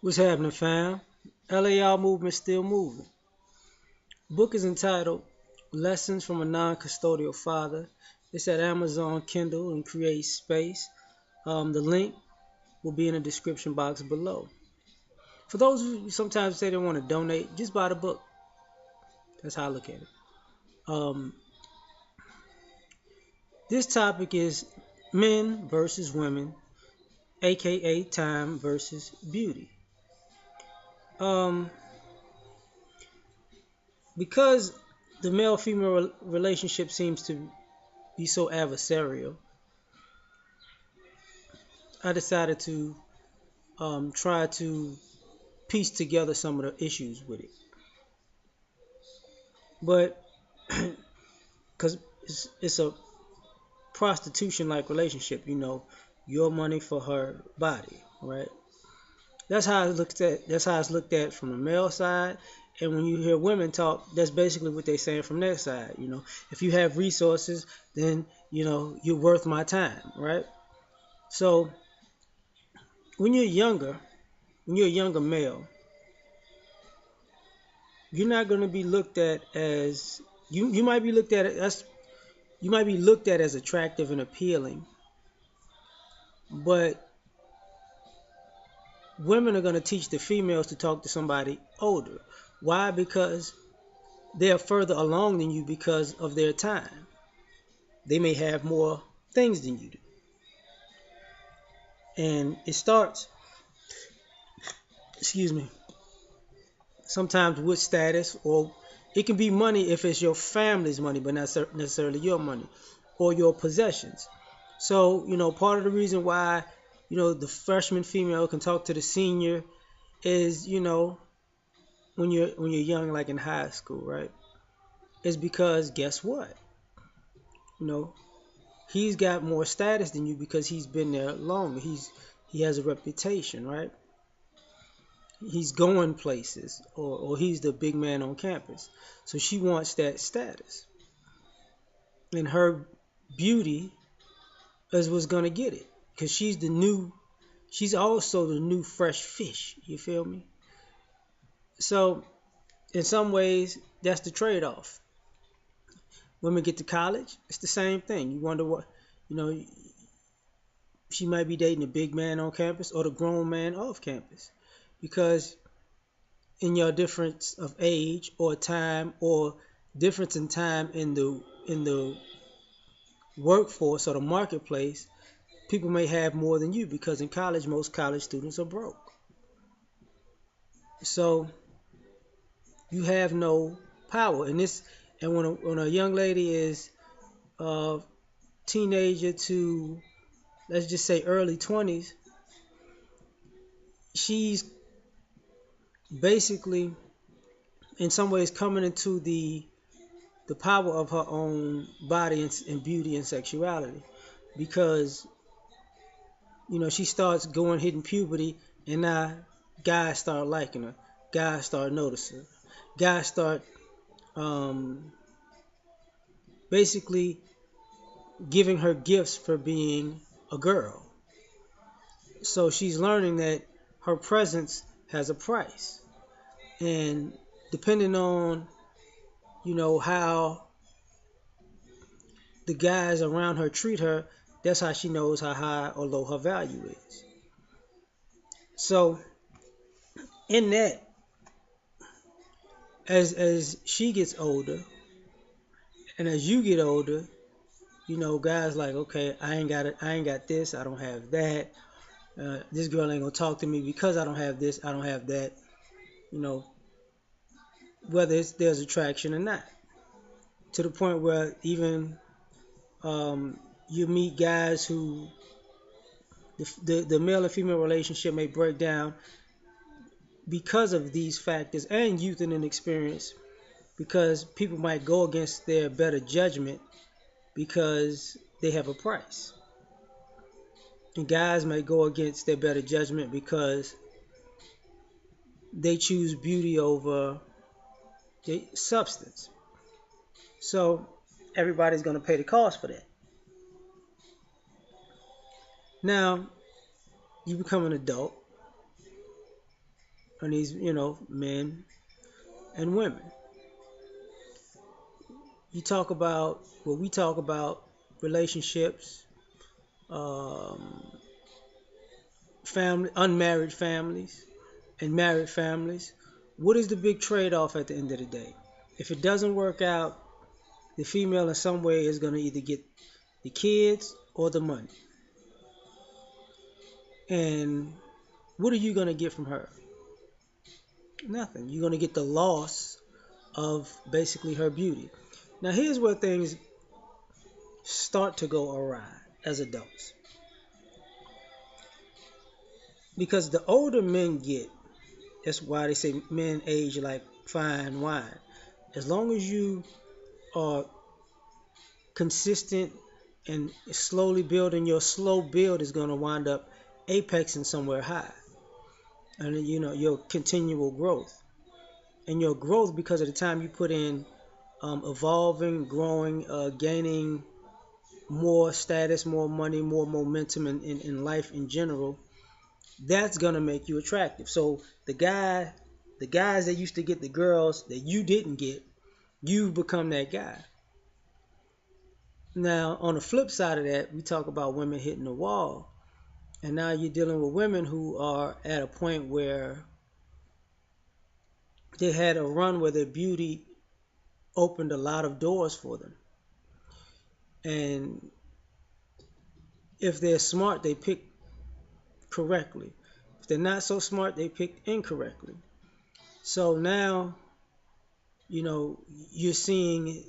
What's happening, fam? L.A.R movement still moving. Book is entitled Lessons from a Non-Custodial Father. It's at Amazon Kindle and Create Space. The link will be in the description box below. For those who sometimes say they want to donate, just buy the book. That's how I look at it. Um, this topic is men versus women, aka time versus beauty. Um, because the male-female relationship seems to be so adversarial, I decided to try to piece together some of the issues with it. But because it's a prostitution like relationship, your money for her body, right? That's how it's looked at from the male side. And when you hear women talk, that's basically what they're saying from their side. If you have resources, then you're worth my time, right? So when you're younger, when you're a younger male, you're not going to be looked at as you might be looked at as you might be looked at as attractive and appealing, but women are going to teach the females to talk to somebody older. Why? Because they're further along than you because of their time. They may have more things than you do. And it starts, excuse me, sometimes with status, or it can be money if it's your family's money, but not necessarily your money or your possessions. So, part of the reason why, the freshman female can talk to the senior is, when you're young, like in high school, right? Is because guess what? You know, he's got more status than you because he's been there longer. He has a reputation, right? He's going places, or he's the big man on campus. So she wants that status, and her beauty is what's gonna get it, because she's also the new fresh fish. You feel me? So in some ways, that's the trade-off. Women get to college, it's the same thing. You wonder what, you know, she might be dating the big man on campus or the grown man off campus, because in your difference of age or time, or difference in time in the workforce or the marketplace, people may have more than you, because in college most college students are broke. So you have no power in this. And when a young lady is a teenager to, let's just say, early 20s, she's basically in some ways coming into the power of her own body and beauty and sexuality, because she starts going hitting puberty, and now guys start liking her, guys start noticing her, guys start um, basically giving her gifts for being a girl. So she's learning that her presence has a price, and depending on how the guys around her treat her, that's how she knows how high or low her value is. So in that, as she gets older and as you get older, guys like, okay, I ain't got this, I don't have that. This girl ain't gonna talk to me because I don't have this, I don't have that. You know, whether there's attraction or not, to the point where even you meet guys who the male and female relationship may break down because of these factors and youth and inexperience, because people might go against their better judgment because they have a price, and guys might go against their better judgment because they choose beauty over the substance. So everybody's going to pay the cost for that. Now you become an adult, and these, men and women. You talk about, well, we talk about relationships, um, family, unmarried families, and married families. What is the big trade-off at the end of the day? If it doesn't work out, the female in some way is going to either get the kids or the money. And what are you going to get from her? Nothing. You're going to get the loss of basically her beauty. Now, here's where things start to go awry as adults. Because the older men get, that's why they say men age like fine wine. As long as you are consistent and slowly building, your slow build is going to wind up apexing somewhere high. And your continual growth. And your growth, because of the time you put in evolving, growing, gaining more status, more money, more momentum in life in general, that's gonna make you attractive. So the guys that used to get the girls that you didn't get, you become that guy. Now, on the flip side of that, we talk about women hitting the wall, and now you're dealing with women who are at a point where they had a run where their beauty opened a lot of doors for them, and if they're smart, they pick correctly. If they're not so smart, they pick incorrectly. So now, you know, you're seeing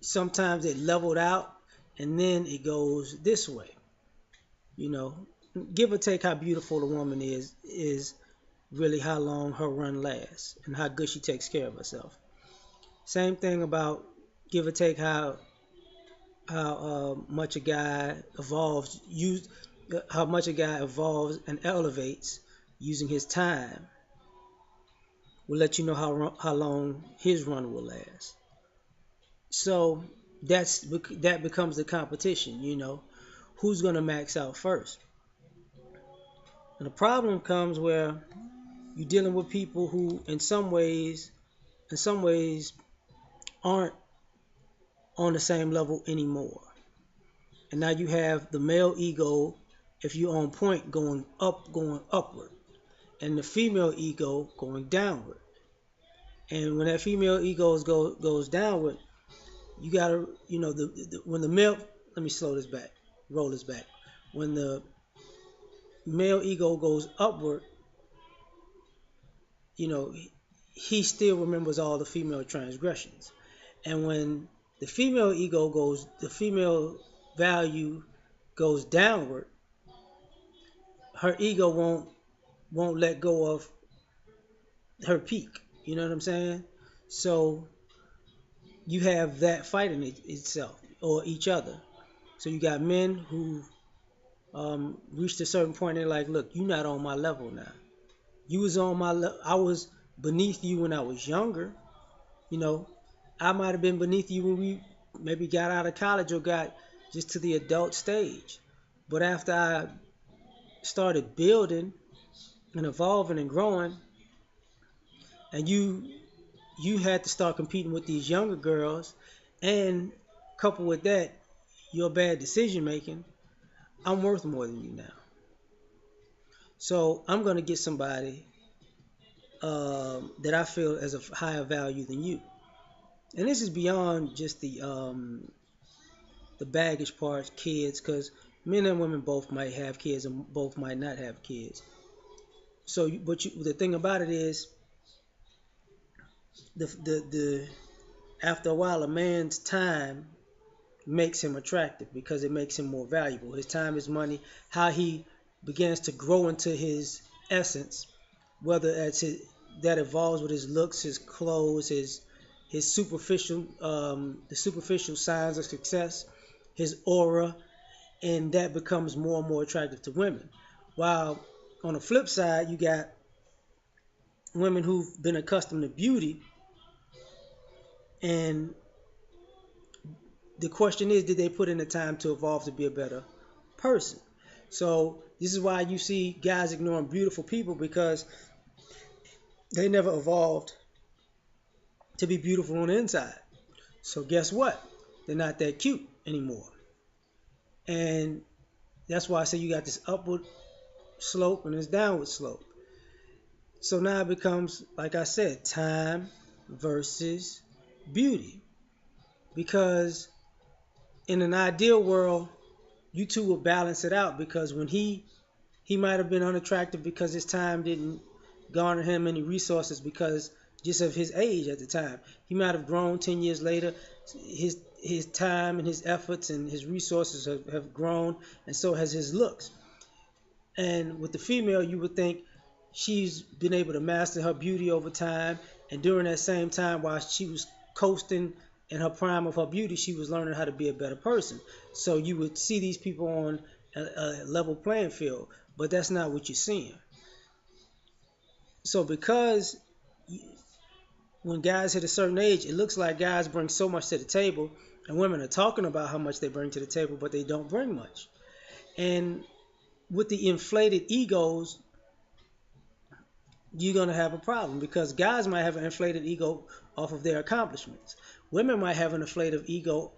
sometimes it leveled out and then it goes this way. You know, give or take how beautiful the woman is really how long her run lasts and how good she takes care of herself. Same thing about give or take how much a guy evolves, how much a guy evolves and elevates using his time will let you know how long his run will last. So that becomes the competition. Who's gonna max out first? And the problem comes where you're dealing with people who, in some ways, aren't on the same level anymore. And now you have the male ego, if you're on point, going upward, and the female ego going downward. And when that female ego goes downward, you gotta, when the male, let me roll this back. When the male ego goes upward, you know, he still remembers all the female transgressions. And when the female value goes downward, her ego won't let go of her peak. You know what I'm saying? So you have that fighting itself or each other. So you got men who reached a certain point. They're like, "Look, you're not on my level now. You was on my level. I was beneath you when I was younger. You know, I might have been beneath you when we maybe got out of college or got just to the adult stage. But after I started building and evolving and growing, and you had to start competing with these younger girls, and coupled with that, your bad decision making, I'm worth more than you now. So I'm gonna get somebody that I feel as a higher value than you." And this is beyond just the baggage parts, kids, because men and women both might have kids and both might not have kids. So, the thing about it is, the after a while, a man's time makes him attractive because it makes him more valuable. His time is money. How he begins to grow into his essence, whether that evolves with his looks, his clothes, his superficial the superficial signs of success, his aura, and that becomes more and more attractive to women. While on the flip side, you got women who've been accustomed to beauty, and the question is, did they put in the time to evolve to be a better person? So this is why you see guys ignoring beautiful people, because They never evolved to be beautiful on the inside. So guess what? They're not that cute anymore. And that's why I say you got this upward slope and this downward slope. So now it becomes, like I said, time versus beauty. Because in an ideal world, you two will balance it out because when he might have been unattractive because his time didn't garner him any resources because just of his age at the time. He might have grown 10 years later. His time and his efforts and his resources have grown, and so has his looks. And with the female, you would think she's been able to master her beauty over time, and during that same time, while she was coasting in her prime of her beauty, she was learning how to be a better person. So you would see these people on a level playing field, but that's not what you're seeing. So because when guys hit a certain age, it looks like guys bring so much to the table, and women are talking about how much they bring to the table, but they don't bring much. And with the inflated egos, you're going to have a problem because guys might have an inflated ego off of their accomplishments. Women might have an inflated ego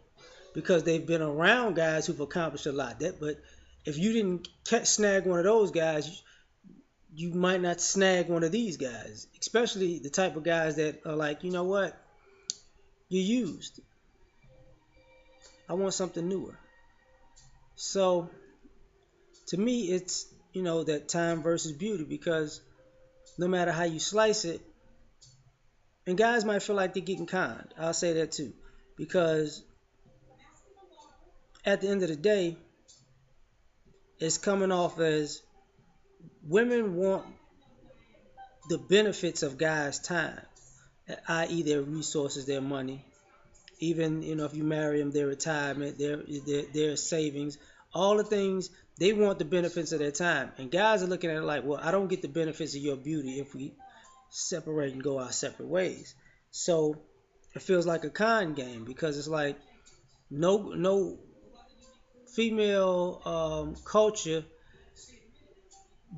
because they've been around guys who've accomplished a lot. But if you didn't snag one of those guys, you might not snag one of these guys, especially the type of guys that are like, you know what, you're used. I want something newer. So to me, it's that time versus beauty because no matter how you slice it, and guys might feel like they're getting conned. I'll say that too, because at the end of the day, it's coming off as women want the benefits of guys' time, i.e., their resources, their money. Even if you marry them, their retirement, their savings, all the things they want the benefits of their time. And guys are looking at it like, well, I don't get the benefits of your beauty if we separate and go our separate ways. So it feels like a con game because it's like no female culture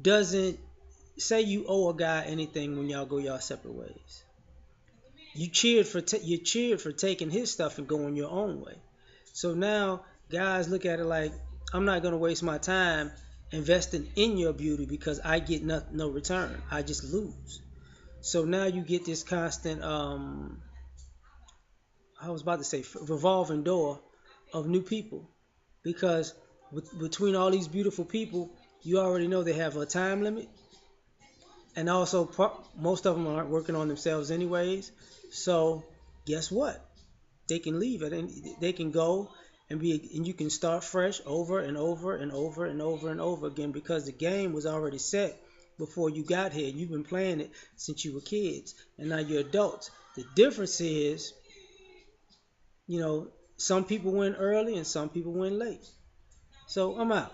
doesn't say you owe a guy anything when y'all go y'all separate ways. You cheered for taking his stuff and going your own way. So now guys look at it like I'm not gonna waste my time investing in your beauty because I get no return. I just lose. So now you get this constant I was about to say revolving door of new people because between all these beautiful people, you already know they have a time limit, and also most of them aren't working on themselves anyways. So guess what? They can leave it and they can go and you can start fresh over and over and over and over and over again because the game was already set before you got here. You've been playing it since you were kids, and now you're adults. The difference is, some people win early and some people win late. So I'm out.